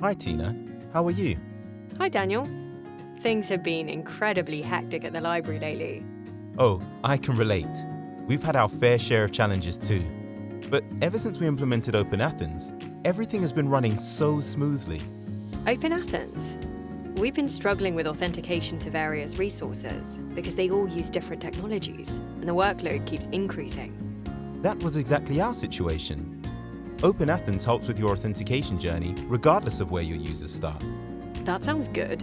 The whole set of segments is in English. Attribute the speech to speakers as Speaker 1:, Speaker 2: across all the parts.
Speaker 1: Hi Tina, how are you?
Speaker 2: Hi, Daniel. Things have been incredibly hectic at the library lately.
Speaker 1: Oh, I can relate. We've had our fair share of challenges too. But ever since we implemented Open Athens, everything has been running so smoothly.
Speaker 2: Open Athens. We've been struggling with authentication to various resources because they all use different technologies, and the workload keeps increasing.
Speaker 1: That was exactly our situation. Open Athens helps with your authentication journey regardless of where your users start.
Speaker 2: That sounds good.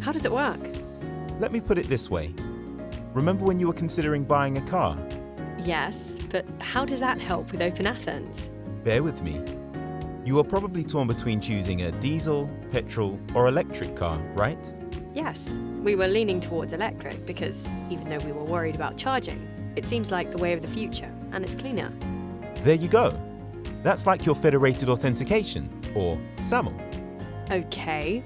Speaker 2: How does it work?
Speaker 1: Let me put it this way. Remember when you were considering buying a car?
Speaker 2: Yes, but how does that help with Open Athens?
Speaker 1: Bear with me. You were probably torn between choosing a diesel, petrol, or electric car, right?
Speaker 2: Yes, we were leaning towards electric because even though we were worried about charging, it seems like the way of the future and it's cleaner.
Speaker 1: There you go. That's like your federated authentication, or SAML.
Speaker 2: Okay.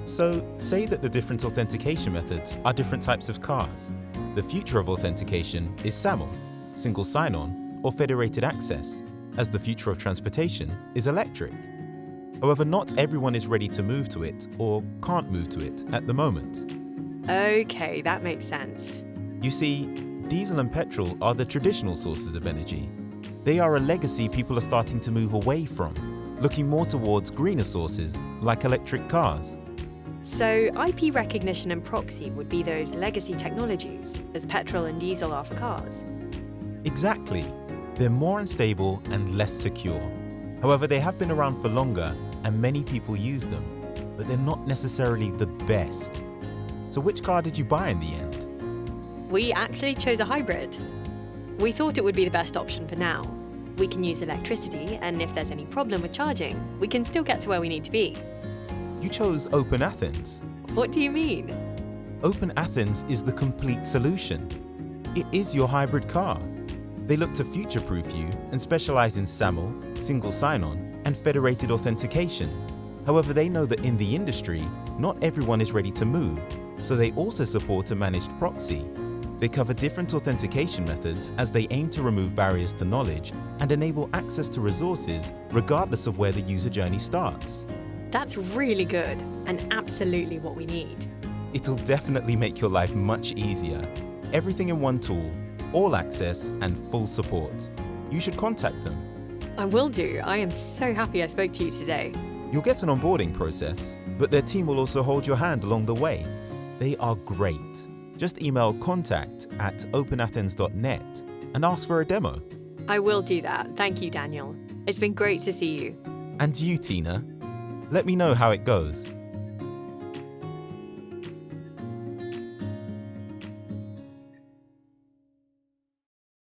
Speaker 1: So, say that the different authentication methods are different types of cars. The future of authentication is SAML, single sign-on, or federated access, as the future of transportation is electric. However, not everyone is ready to move to it or can't move to it at the moment.
Speaker 2: Okay, that makes sense.
Speaker 1: You see, diesel and petrol are the traditional sources of energy. They are a legacy people are starting to move away from, looking more towards greener sources like electric cars.
Speaker 2: So IP recognition and proxy would be those legacy technologies, as petrol and diesel are for cars.
Speaker 1: Exactly. They're more unstable and less secure. However, they have been around for longer and many people use them, but they're not necessarily the best. So which car did you buy in the end?
Speaker 2: We actually chose a hybrid. We thought it would be the best option for now. We can use electricity, and if there's any problem with charging, we can still get to where we need to be.
Speaker 1: You chose Open Athens.
Speaker 2: What do you mean?
Speaker 1: Open Athens is the complete solution. It is your hybrid car. They look to future-proof you and specialize in SAML, single sign-on, and federated authentication. However, they know that in the industry, not everyone is ready to move, so they also support a managed proxy. They cover different authentication methods as they aim to remove barriers to knowledge and enable access to resources regardless of where the user journey starts.
Speaker 2: That's really good, and absolutely what we need.
Speaker 1: It'll definitely make your life much easier. Everything in one tool, all access and full support. You should contact them.
Speaker 2: I will do. I am so happy I spoke to you today.
Speaker 1: You'll get an onboarding process, but their team will also hold your hand along the way. They are great. Just email contact@openathens.net and ask for a demo.
Speaker 2: I will do that. Thank you, Daniel. It's been great to see you.
Speaker 1: And you, Tina. Let me know how it goes.